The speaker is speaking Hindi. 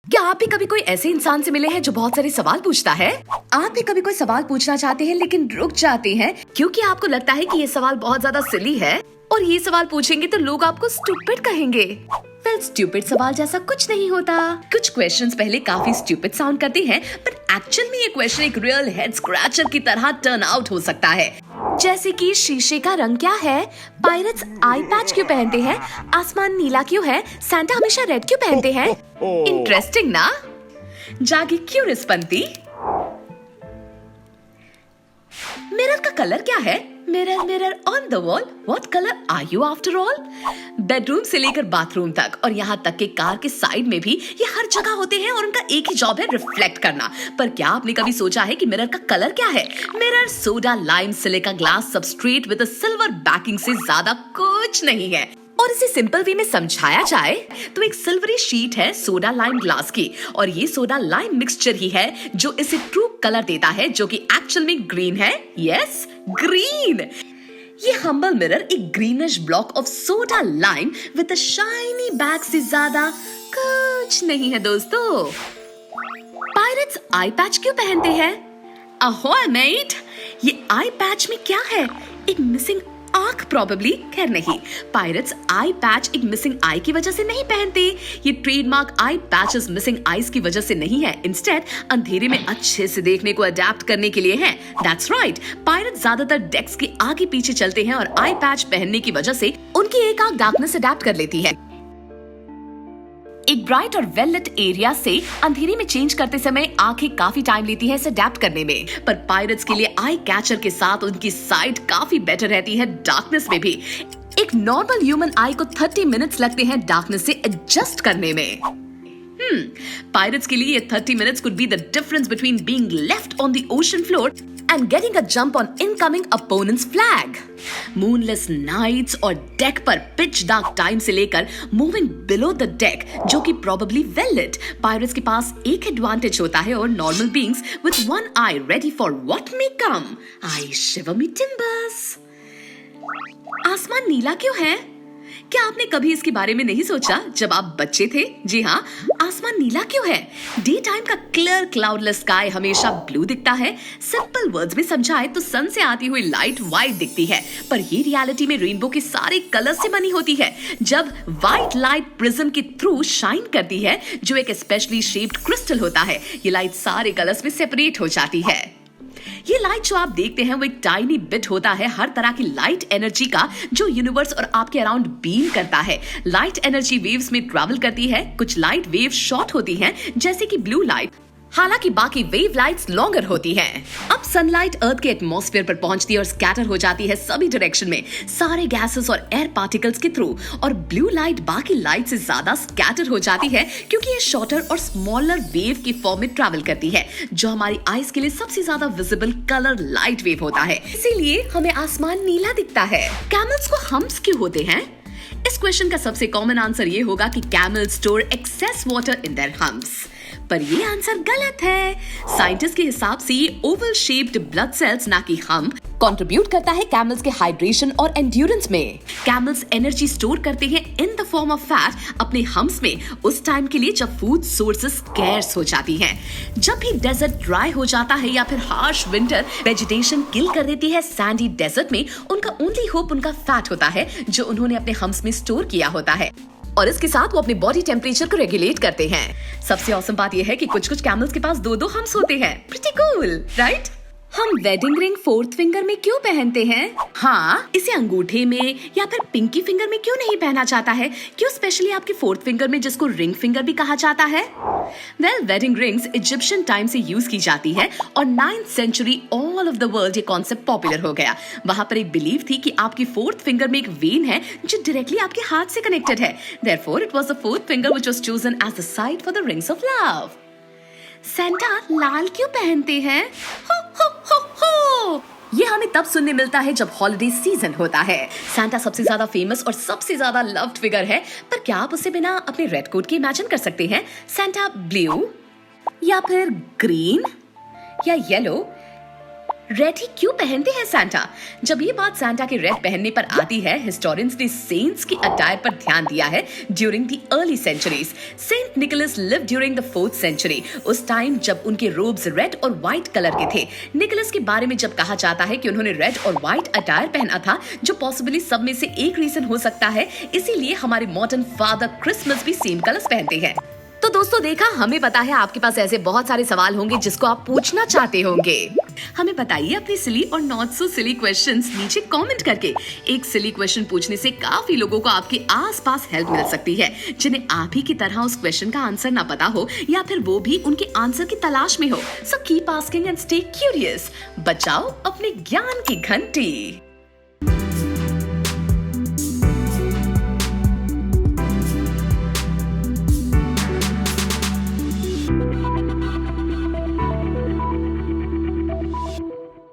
क्या आप भी कभी कोई ऐसे इंसान से मिले हैं जो बहुत सारे सवाल पूछता है? आप भी कभी कोई सवाल पूछना चाहते हैं लेकिन रुक जाते हैं क्योंकि आपको लगता है कि ये सवाल बहुत ज्यादा सिली है और ये सवाल पूछेंगे तो लोग आपको स्टूपिड कहेंगे। वेल, स्टूपिड सवाल जैसा कुछ नहीं होता। कुछ क्वेश्चंस पहले काफी स्टूपिड साउंड करते हैं, बट एक्चुअल में ये क्वेश्चन एक रियल हेड स्क्रैचर की तरह टर्न आउट हो सकता है। जैसे कि शीशे का रंग क्या है, पायरेट्स आई पैच क्यों पहनते हैं, आसमान नीला क्यों है, सैंटा हमेशा रेड क्यों पहनते हैं। इंटरेस्टिंग ना? जागी क्यों रिस्पंती? मिरर का कलर क्या है? Mirror mirror on the wall, what colour are you after all? Bedroom से लेकर बाथरूम तक और यहाँ तक के कार के साइड में भी ये हर जगह होते हैं और उनका एक ही जॉब है, रिफ्लेक्ट करना। पर क्या आपने कभी सोचा है कि मिरर का कलर क्या है? Mirror soda lime silica glass substrate with a silver banking से ज्यादा कुछ नहीं है। और इसे सिंपल वे में समझाया जाए तो एक सिल्वरी शीट है सोडा लाइम ग्लास की, और ये सोडा लाइम मिक्सचर ही है जो इसे ट्रू कलर देता है, जो कि एक्चुअल में ग्रीन है। Yes, green. ये हम्बल मिरर एक greenish block of soda lime with a shiny back से ज्यादा कुछ नहीं है दोस्तों। पायरेट्स आई पैच क्यों पहनते हैं? अहोय मेट, ये आई पैच में क्या है? एक मिसिंग आंख प्रॉबेबली। खैर नहीं, पायरेट्स आई पैच एक मिसिंग आई की वजह से नहीं पहनते। ये ट्रेडमार्क आई पैचेस मिसिंग आईज की वजह से नहीं है, इंस्टेड अंधेरे में अच्छे से देखने को अडेप्ट करने के लिए है। दैट्स राइट, पायरेट्स ज्यादातर डेक्स के आगे पीछे चलते हैं और आई पैच पहनने की वजह से उनकी एक आंख डार्कनेस अडेप्ट कर लेती है। एक ब्राइट और वेल लिट एरिया से अंधेरे में चेंज करते समय आंखें काफी टाइम लेती है इसे अडेप्ट करने में, पर पायरेट्स के लिए आई कैचर के साथ उनकी साइट काफी बेटर रहती है डार्कनेस में भी। एक नॉर्मल ह्यूमन आई को 30 मिनट्स लगते हैं डार्कनेस से एडजस्ट करने में। पायरेट्स के लिए ये 30 minutes could be the difference between being left on the ocean floor and getting a jump on incoming opponent's flag. Moonless nights और deck पर pitch dark time से लेकर moving below the deck, जो कि probably well lit, pirates के पास एक advantage होता है और normal beings with one eye ready for what may come. I shiver me timbers. आसमान नीला क्यों है? क्या आपने कभी इसके बारे में नहीं सोचा जब आप बच्चे थे? जी हाँ, आसमान नीला क्यों है? डे टाइम का क्लियर क्लाउडलेस स्काई हमेशा ब्लू दिखता है। सिंपल वर्ड्स में समझाए तो सन से आती हुई लाइट व्हाइट दिखती है, पर ये रियलिटी में रेनबो के सारे कलर्स से बनी होती है। जब व्हाइट लाइट प्रिज्म के थ्रू शाइन करती है, जो एक स्पेशली शेप्ड क्रिस्टल होता है, ये लाइट सारे कलर्स में सेपरेट हो जाती है। ये लाइट जो आप देखते हैं वो एक टाइनी बिट होता है हर तरह की लाइट एनर्जी का, जो यूनिवर्स और आपके अराउंड बीम करता है। लाइट एनर्जी वेव्स में ट्रैवल करती है। कुछ लाइट वेव शॉर्ट होती हैं, जैसे कि ब्लू लाइट, हालांकि बाकी वेव लाइट्स लॉन्गर होती हैं। अब सनलाइट अर्थ के एटमॉस्फेयर पर पहुंचती है और स्कैटर हो जाती है सभी डायरेक्शन में, सारे गैसेस और एयर पार्टिकल्स के थ्रू, और ब्लू लाइट बाकी लाइट से ज्यादा स्कैटर हो जाती है क्योंकि ये शॉर्टर और स्मॉलर वेव की फॉर्म में ट्रैवल करती है, जो हमारी आईज के लिए सबसे ज्यादा विजिबल कलर लाइट वेव होता है। इसीलिए हमें आसमान नीला दिखता है। कैमल्स को हम्प्स क्यों होते हैं? इस क्वेश्चन का सबसे कॉमन आंसर ये होगा कि camels store excess water in their humps, पर ये आंसर गलत है। साइंटिस्ट के हिसाब से ये ओवल शेप्ड ब्लड सेल्स, ना कि हम्प, कंट्रीब्यूट करता है कैमल्स के हाइड्रेशन और एंड्योरेंस में। कैमल्स एनर्जी स्टोर करते हैं in the form of fat अपने हम्प्स में उस टाइम के लिए जब फूड सोर्सेस स्कैर्स हो जाती हैं। जब भी डेजर्ट ड्राई हो जाता है या फिर हार्श विंटर वेजिटेशन किल कर देती है सैंडी डेजर्ट में, उनका ओनली होप उनका फैट होता है जो उन्होंने अपने हम्प्स में स्टोर किया होता है, और इसके साथ वो अपने बॉडी टेम्परेचर को रेगुलेट करते हैं। सबसे औसम बात यह है कि कुछ कुछ कैमल्स के पास 2-2 हम्प्स होते हैं। Pretty cool, right? हम वेडिंग रिंग 4th फिंगर में क्यों पहनते हैं? हाँ, इसे अंगूठे में या फिर पिंकी फिंगर में क्यों नहीं पहना जाता है? क्यों स्पेशली आपके 4th फिंगर में, जिसको रिंग फिंगर भी कहा जाता है? Well, wedding rings Egyptian time से यूज की जाती है और 9th century all of the world ये कॉन्सेप्ट पॉपुलर हो गया। वहां पर एक बिलीव थी कि आपकी 4th फिंगर में एक वेन है जो डायरेक्टली आपके हाथ से कनेक्टेड है। Therefore it was the 4th finger which was chosen as the site for the rings of love. Santa लाल क्यों पहनते हैं? हो हो हो हो। ये हमें तब सुनने मिलता है जब हॉलिडे सीजन होता है। सैंटा सबसे ज्यादा फेमस और सबसे ज्यादा लव्ड फिगर है, पर क्या आप उसे बिना अपने रेड कोट के इमेजिन कर सकते हैं? सैंटा ब्लू या फिर ग्रीन या येलो रेड ही क्यों पहनते हैं सैंटा? जब ये बात सैंटा के रेड पहनने पर आती है, हिस्टोरियंस ने सेंट्स की अटायर पर ध्यान दिया है during the early centuries. Saint Nicholas live during the 4th century. उस टाइम जब उनके रोब्स रेड और व्हाइट कलर के थे। निकोलस के बारे में जब कहा जाता है कि उन्होंने रेड और व्हाइट अटायर पहना था, जो पॉसिबली सब में से एक रीजन हो सकता है, इसीलिए हमारे मॉडर्न फादर क्रिसमस भी सेम कलर्स पहनते हैं। तो दोस्तों देखा, हमें पता है आपके पास ऐसे बहुत सारे सवाल होंगे जिसको आप पूछना चाहते होंगे। हमें बताइए अपने सिली और नॉट सो सिली क्वेश्चंस नीचे कमेंट करके। एक सिली क्वेश्चन पूछने से काफी लोगों को आपके आसपास हेल्प मिल सकती है, जिन्हें आप ही की तरह उस क्वेश्चन का आंसर ना पता हो या फिर वो भी उनके आंसर की तलाश में हो। So keep asking and stay curious. बचाओ अपने ज्ञान की घंटी।